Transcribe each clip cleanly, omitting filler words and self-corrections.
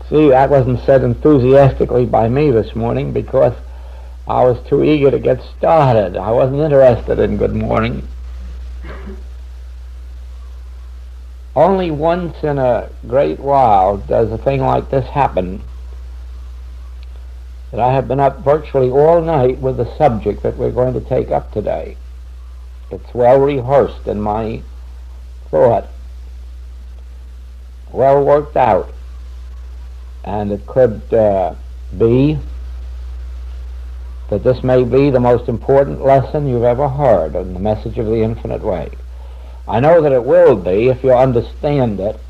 See, that wasn't said enthusiastically by me this morning because I was too eager to get started. I wasn't interested in good morning. Only once in a great while does a thing like this happen, that I have been up virtually all night with the subject that we're going to take up today. It's well rehearsed in my thought, well worked out, and it could be that this may be the most important lesson you've ever heard in the message of the infinite way. I know that it will be if you understand it,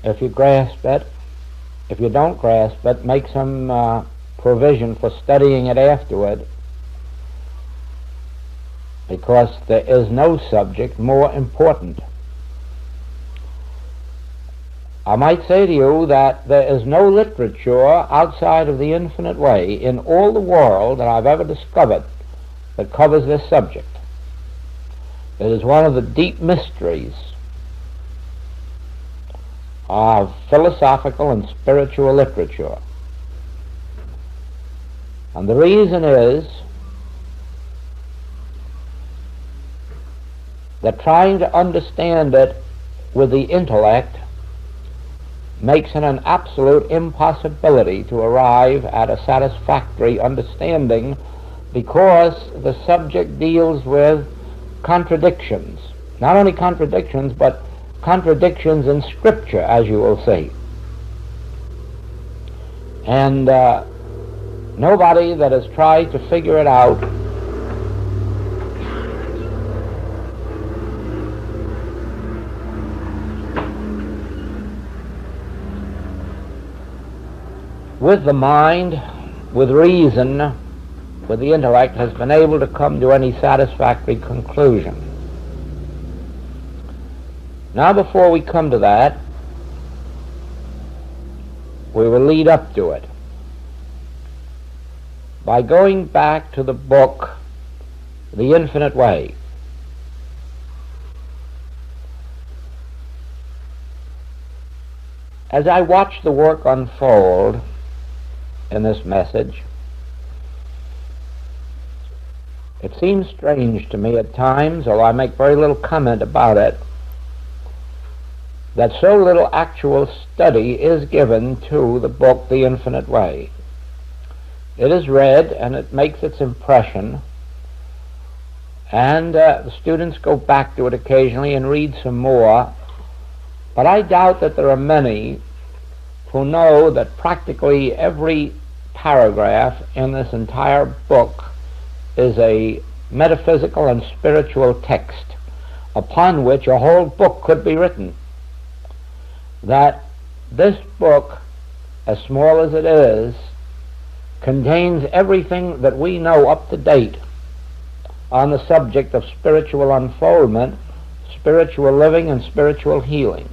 if you grasp it. If you don't grasp it, make some provision for studying it afterward, because there is no subject more important. I might say to you that there is no literature outside of the infinite way in all the world that I've ever discovered that covers this subject. It is one of the deep mysteries of philosophical and spiritual literature. And the reason is that trying to understand it with the intellect makes it an absolute impossibility to arrive at a satisfactory understanding, because the subject deals with contradictions. Not only contradictions, but contradictions in Scripture, as you will see. And nobody that has tried to figure it out with the mind, with reason, with the intellect, has been able to come to any satisfactory conclusion. Now, before we come to that, we will lead up to it by going back to the book, The Infinite Way. As I watch the work unfold in this message, it seems strange to me at times, although I make very little comment about it, that so little actual study is given to the book, The Infinite Way. It is read and it makes its impression, and the students go back to it occasionally and read some more, but I doubt that there are many who know that practically every paragraph in this entire book is a metaphysical and spiritual text upon which a whole book could be written. That this book, as small as it is, contains everything that we know up to date on the subject of spiritual unfoldment, spiritual living, and spiritual healing.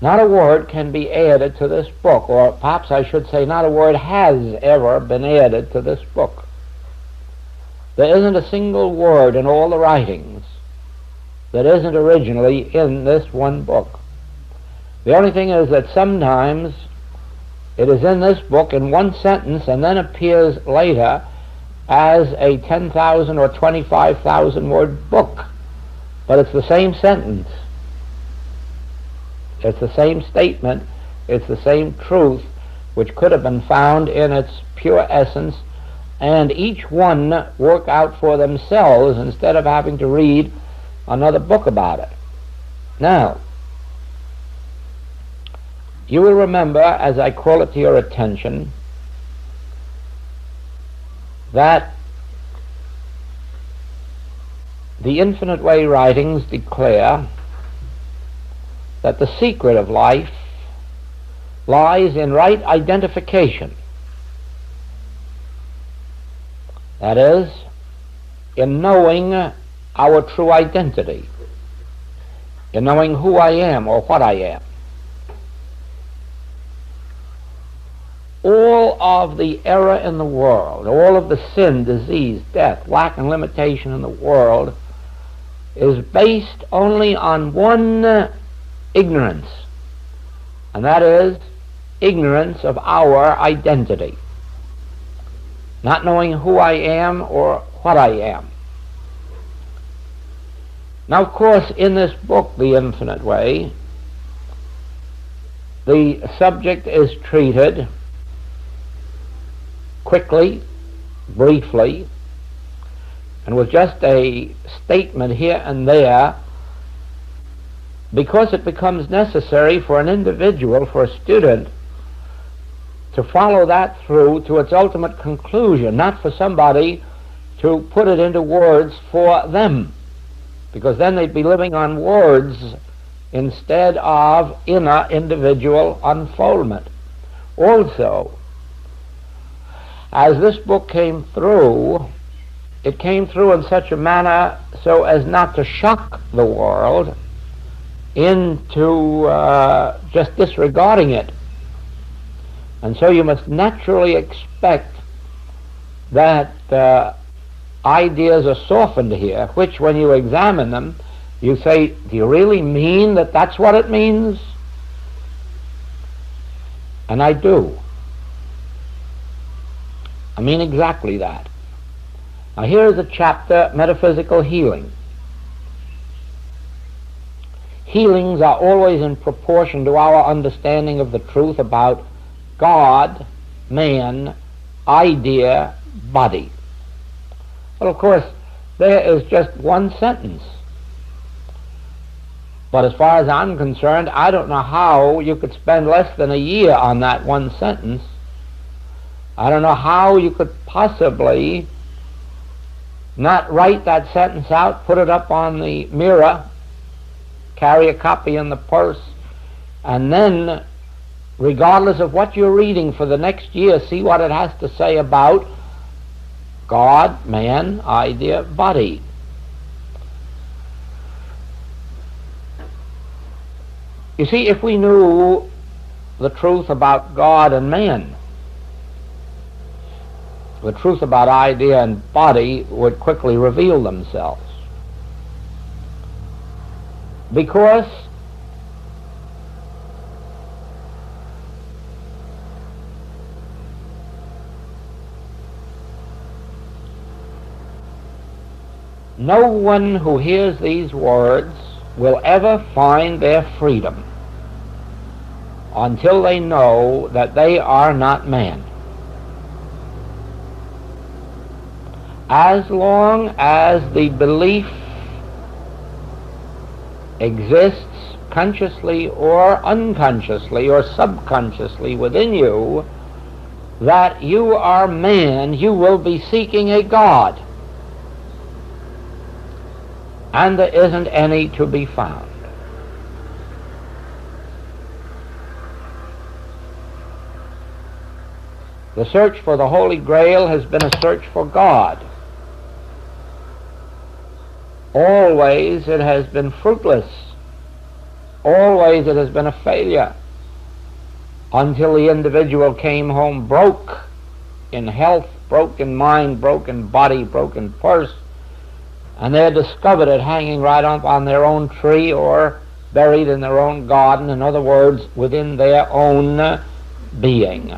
Not a word can be added to this book, or perhaps I should say not a word has ever been added to this book. There isn't a single word in all the writings that isn't originally in this one book. The only thing is that sometimes it is in this book in one sentence and then appears later as a 10,000 or 25,000 word book. But it's the same sentence. It's the same statement. It's the same truth, which could have been found in its pure essence, and each one work out for themselves instead of having to read another book about it. Now, you will remember, as I call it to your attention, that the Infinite Way writings declare that the secret of life lies in right identification. That is, in knowing our true identity, in knowing who I am or what I am. All of the error in the world, all of the sin, disease, death, lack, and limitation in the world is based only on one ignorance, and that is ignorance of our identity, not knowing who I am or what I am. Now, of course, in this book, The Infinite Way, the subject is treated quickly, briefly, and with just a statement here and there, because it becomes necessary for an individual, for a student, to follow that through to its ultimate conclusion, not for somebody to put it into words for them, because then they'd be living on words instead of inner individual unfoldment. Also, as this book came through, it came through in such a manner so as not to shock the world into just disregarding it. And so you must naturally expect that ideas are softened here, which when you examine them, you say, do you really mean that that's what it means? And I do. I mean exactly that. Now here is a chapter, Metaphysical Healing. Healings are always in proportion to our understanding of the truth about God, man, idea, body. Well, of course, there is just one sentence. But as far as I'm concerned, I don't know how you could spend less than a year on that one sentence. I don't know how you could possibly not write that sentence out, put it up on the mirror, carry a copy in the purse, and then, regardless of what you're reading for the next year, see what it has to say about God, man, idea, body. You see, if we knew the truth about God and man, the truth about idea and body would quickly reveal themselves. Because no one who hears these words will ever find their freedom until they know that they are not man. As long as the belief exists consciously or unconsciously or subconsciously within you that you are man, you will be seeking a God. And there isn't any to be found. The search for the Holy Grail has been a search for God. Always it has been fruitless. Always it has been a failure until the individual came home broke in health, broke in mind, broke in body, broke in purse, and they discovered it hanging right up on their own tree or buried in their own garden, in other words, within their own being.